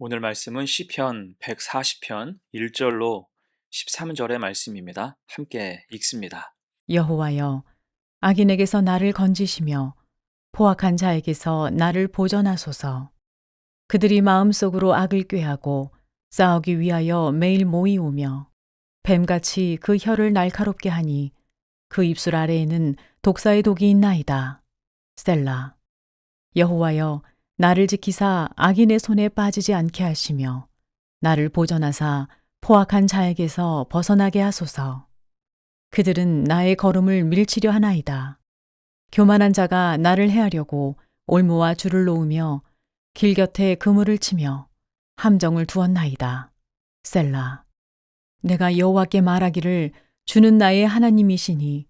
오늘 말씀은 시편 140편 1절로 13절의 말씀입니다. 함께 읽습니다. 여호와여, 악인에게서 나를 건지시며 포악한 자에게서 나를 보전하소서. 그들이 마음속으로 악을 꾀하고 싸우기 위하여 매일 모이오며 뱀같이 그 혀를 날카롭게 하니 그 입술 아래에는 독사의 독이 있나이다. 셀라. 여호와여, 나를 지키사 악인의 손에 빠지지 않게 하시며 나를 보전하사 포악한 자에게서 벗어나게 하소서. 그들은 나의 걸음을 밀치려 하나이다. 교만한 자가 나를 해하려고 올무와 줄을 놓으며 길 곁에 그물을 치며 함정을 두었나이다. 셀라. 내가 여호와께 말하기를 주는 나의 하나님이시니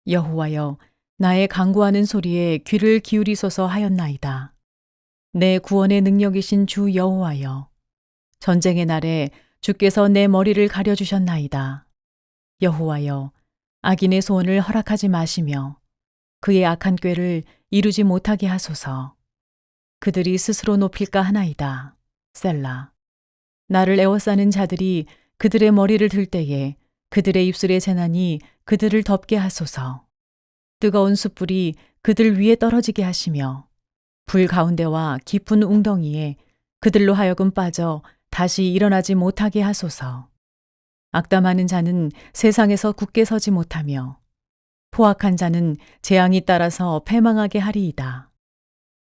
여호와여, 나의 간구하는 소리에 귀를 기울이소서 하였나이다. 내 구원의 능력이신 주 여호와여, 전쟁의 날에 주께서 내 머리를 가려주셨나이다. 여호와여, 악인의 소원을 허락하지 마시며 그의 악한 꾀를 이루지 못하게 하소서. 그들이 스스로 높일까 하나이다. 셀라. 나를 애워싸는 자들이 그들의 머리를 들 때에 그들의 입술의 재난이 그들을 덮게 하소서. 뜨거운 숯불이 그들 위에 떨어지게 하시며 불 가운데와 깊은 웅덩이에 그들로 하여금 빠져 다시 일어나지 못하게 하소서. 악담하는 자는 세상에서 굳게 서지 못하며 포악한 자는 재앙이 따라서 패망하게 하리이다.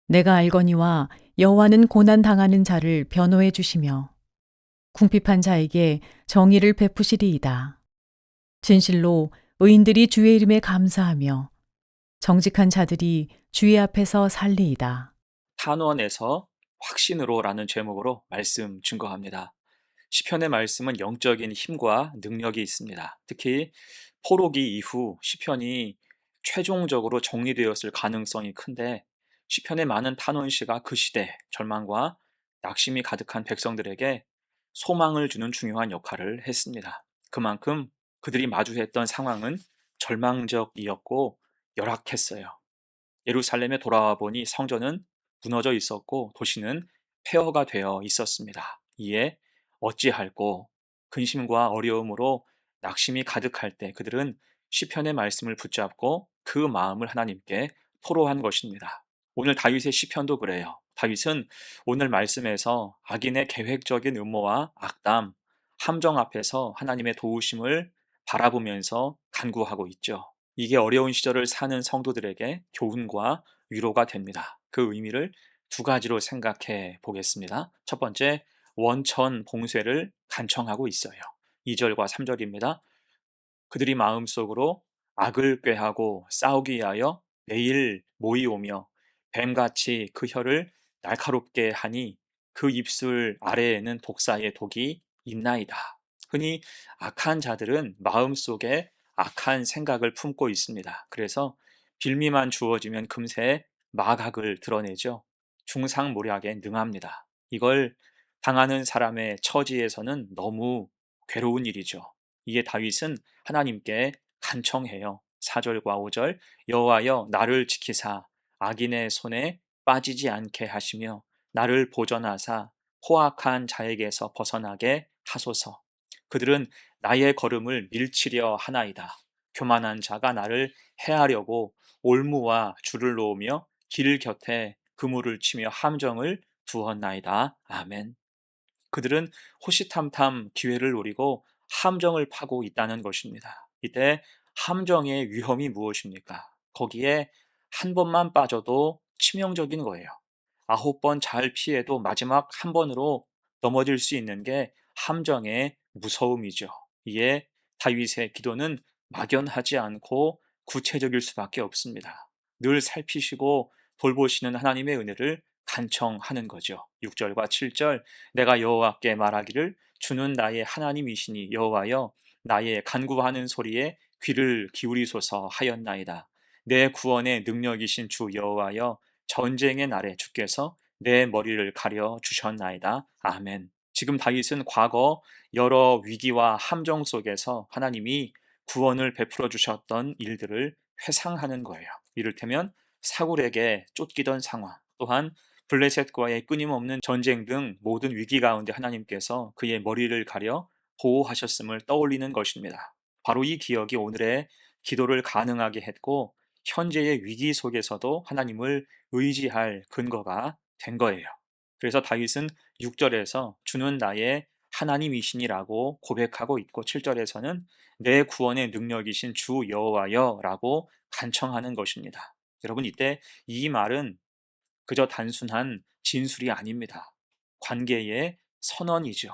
내가 알거니와 여호와는 고난 당하는 자를 변호해 주시며 궁핍한 자에게 정의를 베푸시리이다. 진실로 의인들이 주의 이름에 감사하며 정직한 자들이 주의 앞에서 살리이다. 탄원에서 확신으로라는 제목으로 말씀 증거합니다. 시편의 말씀은 영적인 힘과 능력이 있습니다. 특히 포로기 이후 시편이 최종적으로 정리되었을 가능성이 큰데 시편의 많은 탄원시가 그 시대 절망과 낙심이 가득한 백성들에게 소망을 주는 중요한 역할을 했습니다. 그만큼 그들이 마주했던 상황은 절망적이었고 열악했어요. 예루살렘에 돌아와 보니 성전은 무너져 있었고 도시는 폐허가 되어 있었습니다. 이에 어찌할꼬 근심과 어려움으로 낙심이 가득할 때 그들은 시편의 말씀을 붙잡고 그 마음을 하나님께 토로한 것입니다. 오늘 다윗의 시편도 그래요. 다윗은 오늘 말씀에서 악인의 계획적인 음모와 악담, 함정 앞에서 하나님의 도우심을 바라보면서 간구하고 있죠. 이게 어려운 시절을 사는 성도들에게 교훈과 위로가 됩니다. 그 의미를 두 가지로 생각해 보겠습니다. 첫 번째, 원천 봉쇄를 간청하고 있어요. 2절과 3절입니다. 그들이 마음속으로 악을 꾀하고 싸우기 위하여 매일 모이오며 뱀같이 그 혀를 날카롭게 하니 그 입술 아래에는 독사의 독이 있나이다. 흔히 악한 자들은 마음속에 악한 생각을 품고 있습니다. 그래서 빌미만 주어지면 금세 마각을 드러내죠. 중상모략에 능합니다. 이걸 당하는 사람의 처지에서는 너무 괴로운 일이죠. 이에 다윗은 하나님께 간청해요. 4절과 5절 여호와여 나를 지키사 악인의 손에 빠지지 않게 하시며 나를 보전하사 포악한 자에게서 벗어나게 하소서. 그들은 나의 걸음을 밀치려 하나이다. 교만한 자가 나를 해하려고 올무와 줄을 놓으며 길 곁에 그물을 치며 함정을 두었나이다. 아멘. 그들은 호시탐탐 기회를 노리고 함정을 파고 있다는 것입니다. 이때 함정의 위험이 무엇입니까? 거기에 한 번만 빠져도 치명적인 거예요. 9번 잘 피해도 마지막 한 번으로 넘어질 수 있는 게 함정의 무서움이죠. 이에 다윗의 기도는 막연하지 않고 구체적일 수밖에 없습니다. 늘 살피시고 돌보시는 하나님의 은혜를 간청하는 거죠. 6절과 7절 내가 여호와께 말하기를 주는 나의 하나님이시니 여호와여 나의 간구하는 소리에 귀를 기울이소서 하였나이다. 내 구원의 능력이신 주 여호와여 전쟁의 날에 주께서 내 머리를 가려 주셨나이다. 아멘. 지금 다윗은 과거 여러 위기와 함정 속에서 하나님이 구원을 베풀어 주셨던 일들을 회상하는 거예요. 이를테면 사울에게 쫓기던 상황, 또한 블레셋과의 끊임없는 전쟁 등 모든 위기 가운데 하나님께서 그의 머리를 가려 보호하셨음을 떠올리는 것입니다. 바로 이 기억이 오늘의 기도를 가능하게 했고 현재의 위기 속에서도 하나님을 의지할 근거가 된 거예요. 그래서 다윗은 6절에서 주는 나의 하나님이시니라고 고백하고 있고 7절에서는 내 구원의 능력이신 주 여호와여라고 간청하는 것입니다. 여러분, 이때 이 말은 그저 단순한 진술이 아닙니다. 관계의 선언이죠.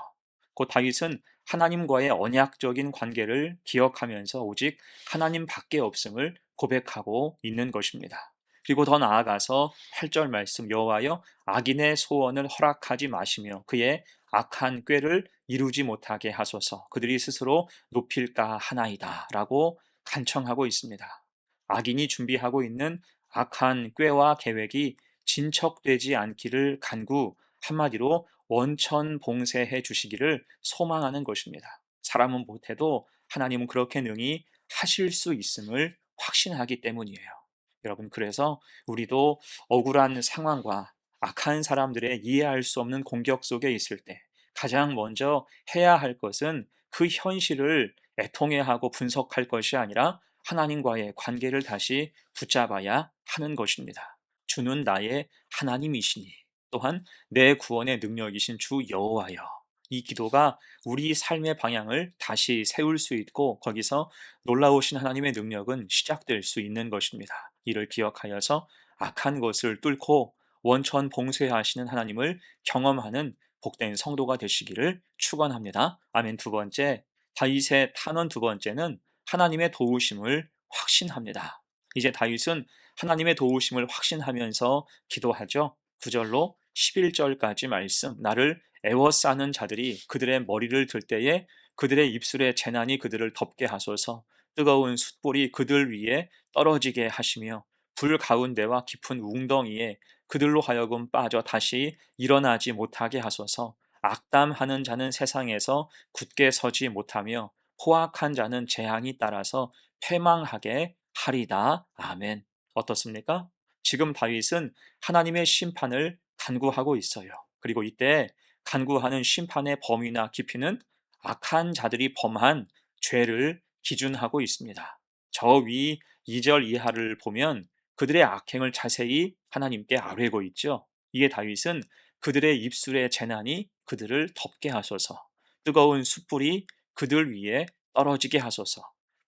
곧 다윗은 하나님과의 언약적인 관계를 기억하면서 오직 하나님밖에 없음을 고백하고 있는 것입니다. 그리고 더 나아가서 8절 말씀, 여호와여 악인의 소원을 허락하지 마시며 그의 악한 꾀를 이루지 못하게 하소서, 그들이 스스로 높일까 하나이다 라고 간청하고 있습니다. 악인이 준비하고 있는 악한 꾀와 계획이 진척되지 않기를 간구, 한마디로 원천 봉쇄해 주시기를 소망하는 것입니다. 사람은 못해도 하나님은 그렇게 능히 하실 수 있음을 확신하기 때문이에요. 여러분, 그래서 우리도 억울한 상황과 악한 사람들의 이해할 수 없는 공격 속에 있을 때 가장 먼저 해야 할 것은 그 현실을 애통해하고 분석할 것이 아니라 하나님과의 관계를 다시 붙잡아야 하는 것입니다. 주는 나의 하나님이시니 또한 내 구원의 능력이신 주 여호와여. 이 기도가 우리 삶의 방향을 다시 세울 수 있고 거기서 놀라우신 하나님의 능력은 시작될 수 있는 것입니다. 이를 기억하여서 악한 것을 뚫고 원천 봉쇄하시는 하나님을 경험하는 복된 성도가 되시기를 축원합니다. 아멘. 두 번째, 다윗의 탄원 두 번째는 하나님의 도우심을 확신합니다. 이제 다윗은 하나님의 도우심을 확신하면서 기도하죠. 9절로 11절까지 말씀, 나를 애워싸는 자들이 그들의 머리를 들 때에 그들의 입술의 재난이 그들을 덮게 하소서, 뜨거운 숯불이 그들 위에 떨어지게 하시며 불 가운데와 깊은 웅덩이에 그들로 하여금 빠져 다시 일어나지 못하게 하소서, 악담하는 자는 세상에서 굳게 서지 못하며 포악한 자는 재앙이 따라서 패망하게 하리다. 아멘. 어떻습니까? 지금 다윗은 하나님의 심판을 간구하고 있어요. 그리고 이때 간구하는 심판의 범위나 깊이는 악한 자들이 범한 죄를 기준하고 있습니다. 저 위 2절 이하를 보면 그들의 악행을 자세히 하나님께 아뢰고 있죠. 이에 다윗은 그들의 입술의 재난이 그들을 덮게 하소서, 뜨거운 숯불이 그들 위에 떨어지게 하소서,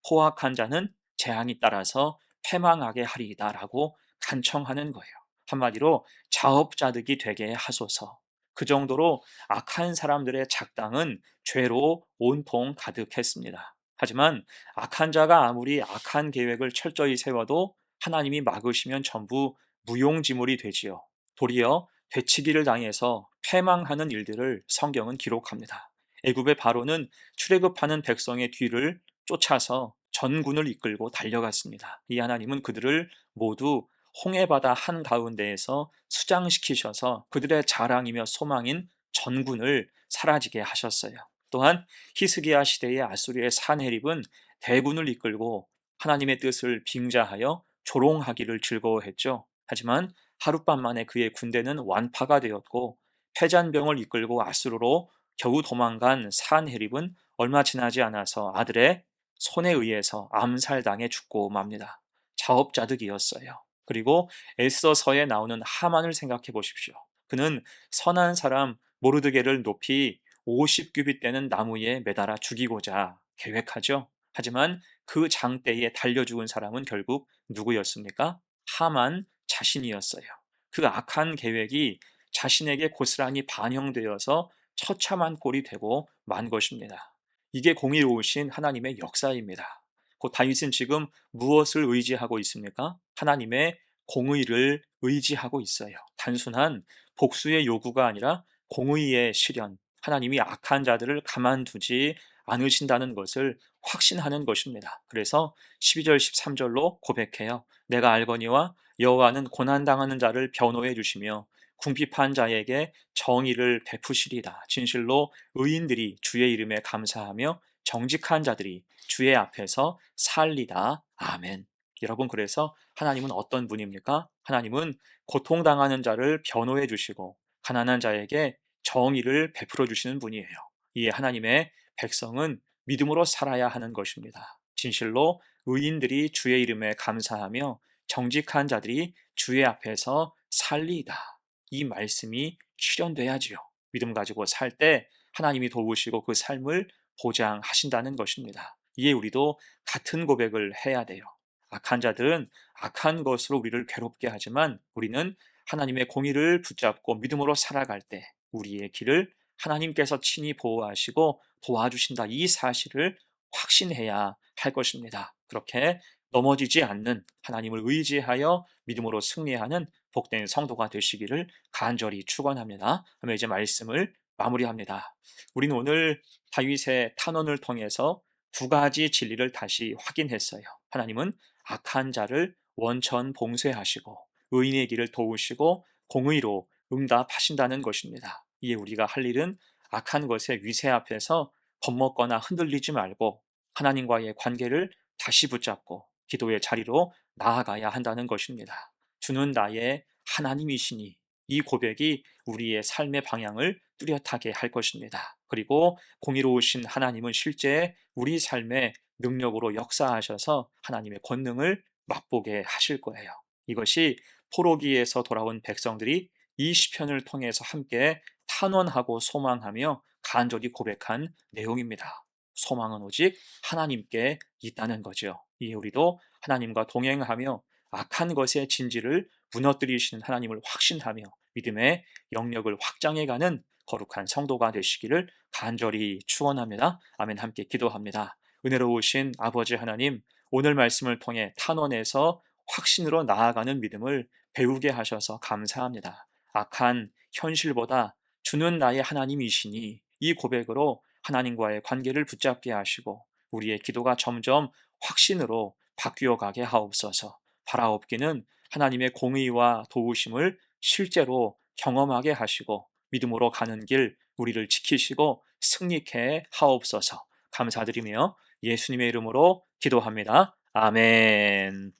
포악한 자는 재앙이 따라서 패망하게 하리이다라고 간청하는 거예요. 한마디로 자업자득이 되게 하소서. 그 정도로 악한 사람들의 작당은 죄로 온통 가득했습니다. 하지만 악한 자가 아무리 악한 계획을 철저히 세워도 하나님이 막으시면 전부 무용지물이 되지요. 도리어 되치기를 당해서 패망하는 일들을 성경은 기록합니다. 애굽의 바로는 출애굽하는 백성의 뒤를 쫓아서 전군을 이끌고 달려갔습니다. 이 하나님은 그들을 모두 홍해바다 한가운데에서 수장시키셔서 그들의 자랑이며 소망인 전군을 사라지게 하셨어요. 또한 히스기야 시대의 아수리의 산헤립은 대군을 이끌고 하나님의 뜻을 빙자하여 조롱하기를 즐거워했죠. 하지만 하룻밤 만에 그의 군대는 완파가 되었고 패잔병을 이끌고 아수르로 겨우 도망간 산헤립은 얼마 지나지 않아서 아들의 손에 의해서 암살당해 죽고 맙니다. 자업자득이었어요. 그리고 에스더서에 나오는 하만을 생각해 보십시오. 그는 선한 사람 모르드게를 높이 50규빗 되는 나무에 매달아 죽이고자 계획하죠. 하지만 그 장대에 달려 죽은 사람은 결국 누구였습니까? 하만 자신이었어요. 그 악한 계획이 자신에게 고스란히 반영되어서 처참한 꼴이 되고 만 것입니다. 이게 공의로우신 하나님의 역사입니다. 곧 다윗은 지금 무엇을 의지하고 있습니까? 하나님의 공의를 의지하고 있어요. 단순한 복수의 요구가 아니라 공의의 실현, 하나님이 악한 자들을 가만두지 않으신다는 것을 확신하는 것입니다. 그래서 12절 13절로 고백해요. 내가 알거니와 여호와는 고난당하는 자를 변호해 주시며 궁핍한 자에게 정의를 베푸시리다. 진실로 의인들이 주의 이름에 감사하며 정직한 자들이 주의 앞에서 살리다. 아멘. 여러분, 그래서 하나님은 어떤 분입니까? 하나님은 고통당하는 자를 변호해 주시고 가난한 자에게 정의를 베풀어 주시는 분이에요. 이에 하나님의 백성은 믿음으로 살아야 하는 것입니다. 진실로 의인들이 주의 이름에 감사하며 정직한 자들이 주의 앞에서 살리이다. 이 말씀이 실현돼야지요. 믿음 가지고 살 때 하나님이 도우시고 그 삶을 보장하신다는 것입니다. 이에 우리도 같은 고백을 해야 돼요. 악한 자들은 악한 것으로 우리를 괴롭게 하지만 우리는 하나님의 공의를 붙잡고 믿음으로 살아갈 때 우리의 길을 하나님께서 친히 보호하시고 도와주신다. 이 사실을 확신해야 할 것입니다. 그렇게 넘어지지 않는, 하나님을 의지하여 믿음으로 승리하는 복된 성도가 되시기를 간절히 축원합니다. 그러면 이제 말씀을 마무리합니다. 우리는 오늘 다윗의 탄원을 통해서 두 가지 진리를 다시 확인했어요. 하나님은 악한 자를 원천 봉쇄하시고 의인의 길을 도우시고 공의로 응답하신다는 것입니다. 이에 우리가 할 일은 악한 것의 위세 앞에서 겁먹거나 흔들리지 말고 하나님과의 관계를 다시 붙잡고 기도의 자리로 나아가야 한다는 것입니다. 주는 나의 하나님이시니, 이 고백이 우리의 삶의 방향을 뚜렷하게 할 것입니다. 그리고 공의로우신 하나님은 실제 우리 삶의 능력으로 역사하셔서 하나님의 권능을 맛보게 하실 거예요. 이것이 포로기에서 돌아온 백성들이 이 시편을 통해서 함께 탄원하고 소망하며 간절히 고백한 내용입니다. 소망은 오직 하나님께 있다는 거죠. 이에 우리도 하나님과 동행하며 악한 것의 진지를 무너뜨리시는 하나님을 확신하며 믿음의 영역을 확장해가는 거룩한 성도가 되시기를 간절히 축원합니다. 아멘. 함께 기도합니다. 은혜로우신 아버지 하나님, 오늘 말씀을 통해 탄원에서 확신으로 나아가는 믿음을 배우게 하셔서 감사합니다. 악한 현실보다 주는 나의 하나님이시니, 이 고백으로 하나님과의 관계를 붙잡게 하시고 우리의 기도가 점점 확신으로 바뀌어 가게 하옵소서. 바라옵기는 하나님의 공의와 도우심을 실제로 경험하게 하시고 믿음으로 가는 길 우리를 지키시고 승리케 하옵소서. 감사드리며 예수님의 이름으로 기도합니다. 아멘.